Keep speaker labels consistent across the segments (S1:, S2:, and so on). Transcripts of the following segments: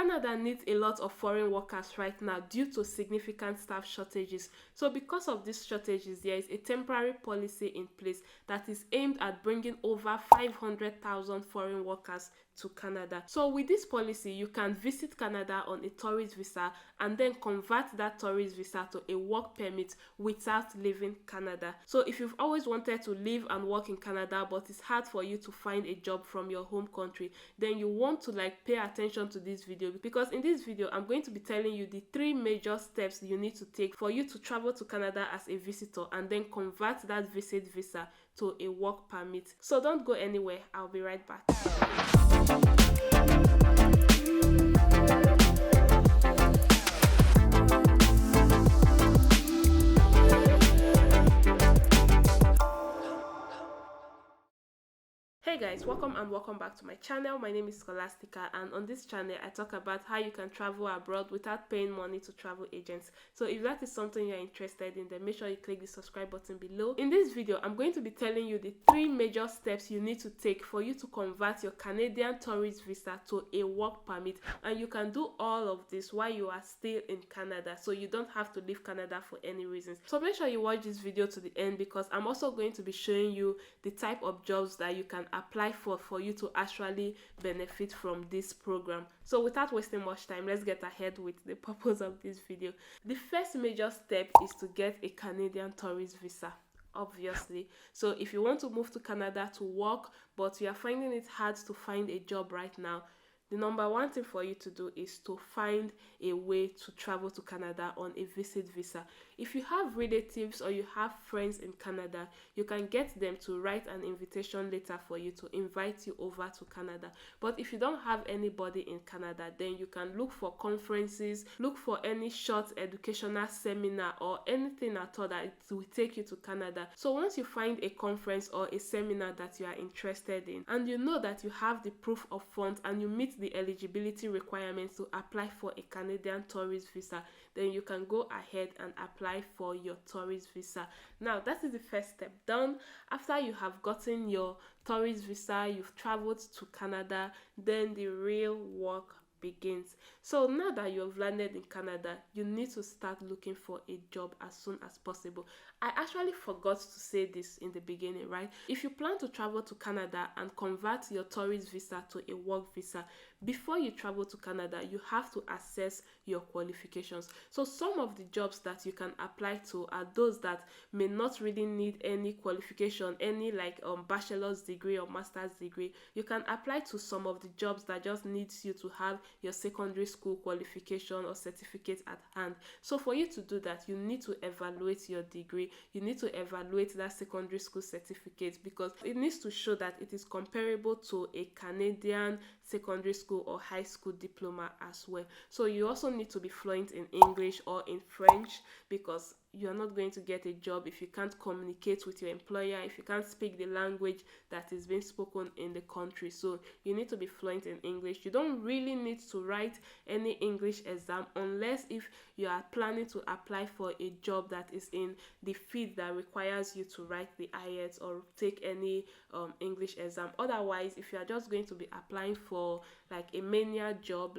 S1: Canada needs a lot of foreign workers right now due to significant staff shortages. So because of these shortages, there is a temporary policy in place that is aimed at bringing over 500,000 foreign workers to Canada. So with this policy, you can visit Canada on a tourist visa and then convert that tourist visa to a work permit without leaving Canada. So if you've always wanted to live and work in Canada but it's hard for you to find a job from your home country, then you want to pay attention to this video, because in this video I'm going to be telling you the 3 major steps you need to take for you to travel to Canada as a visitor and then convert that visit visa to a work permit. So don't go anywhere, I'll be right back. Hey guys, welcome back to my channel. My name is Scholastica, and on this channel I talk about how you can travel abroad without paying money to travel agents. So if that is something you're interested in, then make sure you click the subscribe button below. In this video, I'm going to be telling you the 3 major steps you need to take for you to convert your Canadian tourist visa to a work permit, and you can do all of this while you are still in Canada, so you don't have to leave Canada for any reasons. So make sure you watch this video to the end, because I'm also going to be showing you the type of jobs that you can apply for you to actually benefit from this program. So without wasting much time, let's get ahead with the purpose of this video. The first major step is to get a Canadian tourist visa, obviously. So if you want to move to Canada to work but you are finding it hard to find a job right now, the number 1 thing for you to do is to find a way to travel to Canada on a visit visa. If you have relatives or you have friends in Canada, you can get them to write an invitation letter for you to invite you over to Canada. But if you don't have anybody in Canada, then you can look for conferences, look for any short educational seminar or anything at all that will take you to Canada. So once you find a conference or a seminar that you are interested in, and you know that you have the proof of funds and you meet the eligibility requirements to apply for a Canadian tourist visa, then you can go ahead and apply for your tourist visa. Now that is the first step done. After you have gotten your tourist visa, you've traveled to Canada, then the real work begins. So now that you have landed in Canada, you need to start looking for a job as soon as possible. I actually forgot to say this in the beginning, right? If you plan to travel to Canada and convert your tourist visa to a work visa, before you travel to Canada, you have to assess your qualifications. So some of the jobs that you can apply to are those that may not really need any qualification, any bachelor's degree or master's degree. You can apply to some of the jobs that just needs you to have your secondary school qualification or certificate at hand. So for you to do that, you need to evaluate your degree. You need to evaluate that secondary school certificate, because it needs to show that it is comparable to a Canadian secondary school or high school diploma as well. So you also need to be fluent in English or in French, because you are not going to get a job if you can't communicate with your employer, if you can't speak the language that is being spoken in the country. So you need to be fluent in English. You don't really need to write any English exam unless if you are planning to apply for a job that is in the field that requires you to write the IELTS or take any English exam. Otherwise, if you are just going to be applying for a menial job,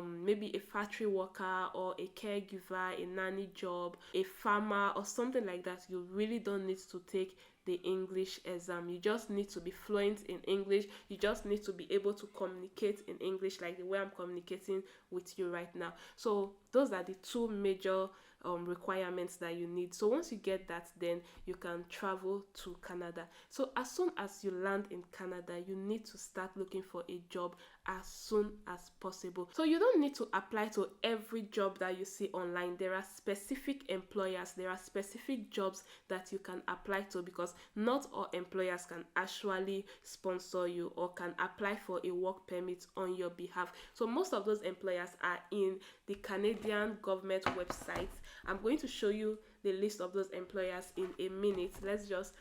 S1: maybe a factory worker or a caregiver, a nanny job, a farmer or something like that, you really don't need to take the English exam. You just need to be fluent in English. You just need to be able to communicate in English like the way I'm communicating with you right now. So those are the 2 major requirements that you need. So once you get that, then you can travel to Canada. So as soon as you land in Canada, you need to start looking for a job as soon as possible. So you don't need to apply to every job that you see online. There are specific employers, there are specific jobs that you can apply to, because not all employers can actually sponsor you or can apply for a work permit on your behalf. So most of those employers are in the Canadian government website. I'm going to show you the list of those employers in a minute. Let's just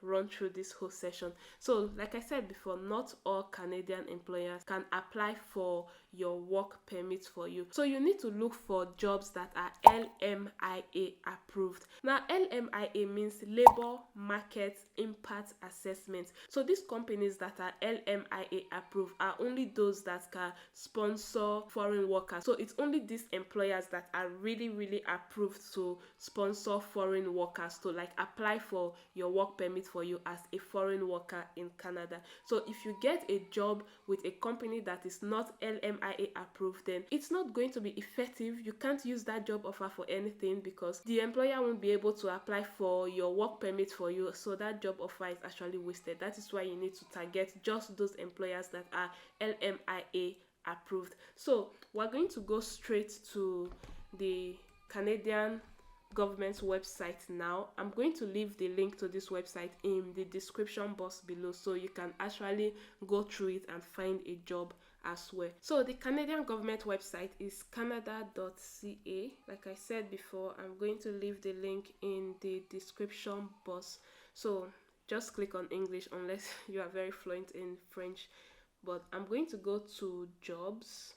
S1: run through this whole session. So like I said before, not all Canadian employers can apply for your work permit for you. So you need to look for jobs that are LMIA approved. Now LMIA means Labor Market Impact Assessment. So these companies that are LMIA approved are only those that can sponsor foreign workers. So it's only these employers that are really approved to sponsor foreign workers to like apply for your work permit for you as a foreign worker in Canada. So if you get a job with a company that is not LMIA approved, then it's not going to be effective. You can't use that job offer for anything because the employer won't be able to apply for your work permit for you. So that job offer is actually wasted. That is why you need to target just those employers that are LMIA approved. So we're going to go straight to the Canadian government's website now. I'm going to leave the link to this website in the description box below so you can actually go through it and find a job as well. So the Canadian government website is canada.ca. Like I said before, I'm going to leave the link in the description box. So just click on English unless you are very fluent in French. But I'm going to go to jobs,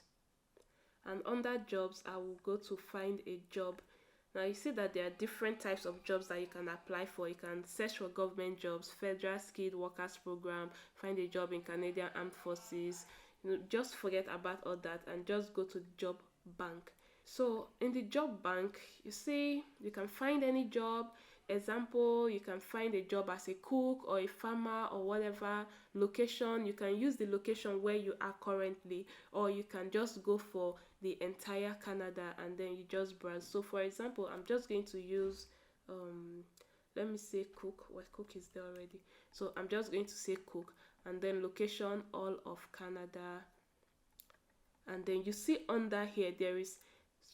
S1: and under jobs I will go to find a job. Now you see that there are different types of jobs that you can apply for. You can search for government jobs, federal skilled workers program, find a job in Canadian Armed Forces. Just forget about all that and just go to the job bank. So in the job bank, you see you can find any job. Example, you can find a job as a cook or a farmer or whatever. Location, you can use the location where you are currently, or you can just go for the entire Canada and then you just browse. So for example, I'm just going to use let me say cook. Well, cook is there already, so I'm just going to say cook and then location all of Canada. And then you see under here there is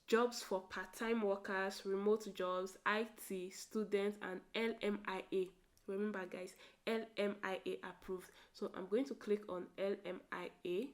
S1: jobs for part-time workers, remote jobs, IT, students, and LMIA. Remember guys, LMIA approved. So I'm going to click on LMIA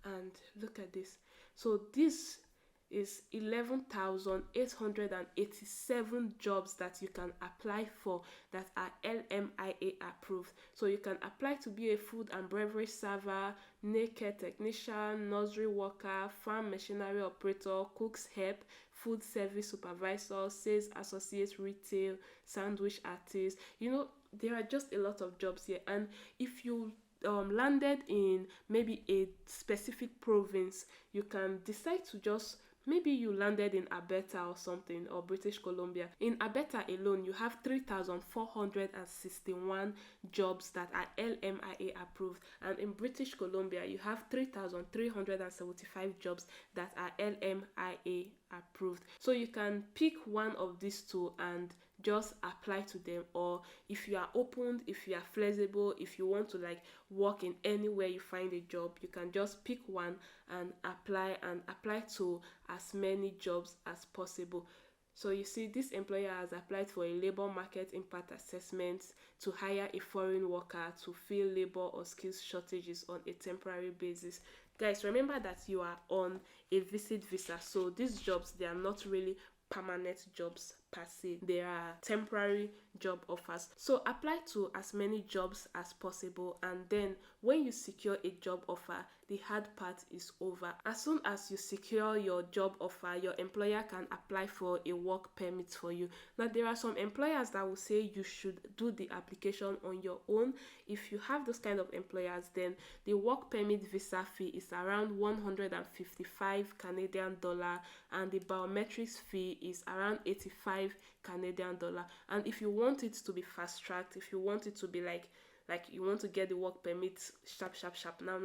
S1: and look at this. So this is 11,887 jobs that you can apply for that are LMIA approved. So you can apply to be a food and beverage server, naked technician, nursery worker, farm machinery operator, cook's help, food service supervisor, sales associate, retail, sandwich artist. There are just a lot of jobs here. And if you landed in maybe a specific province, you can decide to just, maybe you landed in Alberta or something, or British Columbia. In Alberta alone, you have 3,461 jobs that are LMIA approved. And in British Columbia, you have 3,375 jobs that are LMIA approved. So you can pick one of these two and just apply to them. Or if you are open, if you are flexible, if you want to like work in anywhere you find a job, you can just pick one and apply to as many jobs as possible. So you see, this employer has applied for a labor market impact assessment to hire a foreign worker to fill labor or skills shortages on a temporary basis. Guys, remember that you are on a visit visa, so these jobs, they are not really permanent jobs per se. They are temporary job offers. So apply to as many jobs as possible, and then when you secure a job offer, the hard part is over. As soon as you secure your job offer, your employer can apply for a work permit for you. Now there are some employers that will say you should do the application on your own. If you have those kind of employers, then the work permit visa fee is around 155 Canadian dollar, and the biometrics fee is around 85 Canadian dollar. And if you want it to be fast tracked, if you want it to be like you want to get the work permit sharp now,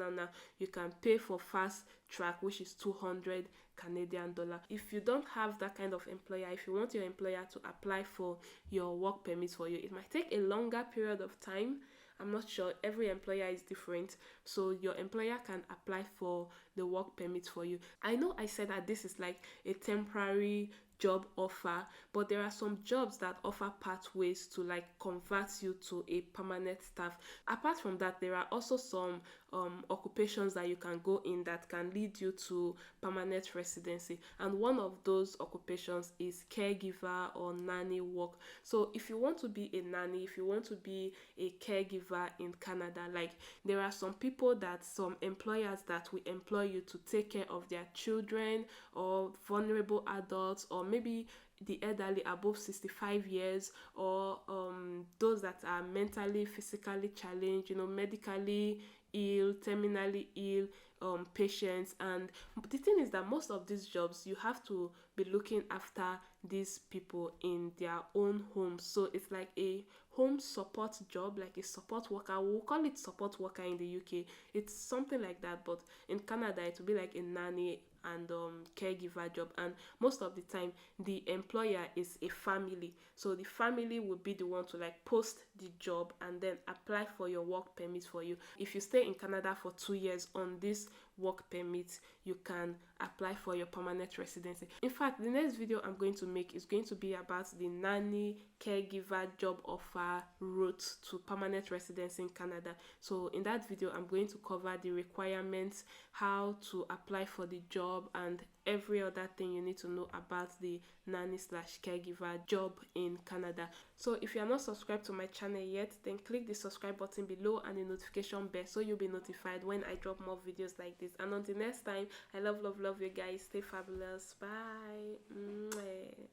S1: you can pay for fast track, which is 200 Canadian dollar. If you don't have that kind of employer, if you want your employer to apply for your work permit for you, it might take a longer period of time. I'm not sure, every employer is different, so your employer can apply for the work permit for you. I know I said that this is like a temporary job offer, but there are some jobs that offer pathways to like convert you to a permanent staff. Apart from that, there are also some occupations that you can go in that can lead you to permanent residency, and one of those occupations is caregiver or nanny work. So if you want to be a nanny, if you want to be a caregiver in Canada, like there are some people, that some employers that will employ you to take care of their children or vulnerable adults, or maybe the elderly above 65 years, or those that are mentally, physically challenged, medically ill, terminally ill patients. And the thing is that most of these jobs, you have to be looking after these people in their own homes. So it's like a home support job, like a support worker. We'll call it support worker in the UK. It's something like that, but in Canada it will be like a nanny and caregiver job. And most of the time the employer is a family, so the family will be the one to like post the job and then apply for your work permit for you. If you stay in Canada for 2 years on this work permit, you can apply for your permanent residency. In fact, the next video I'm going to make is going to be about the nanny caregiver job offer route to permanent residency in Canada. So in that video, I'm going to cover the requirements, how to apply for the job, and every other thing you need to know about the nanny slash caregiver job in Canada. So if you are not subscribed to my channel yet, then click the subscribe button below and the notification bell so you'll be notified when I drop more videos like this. And until next time, I love you guys. Stay fabulous. Bye. Mwah.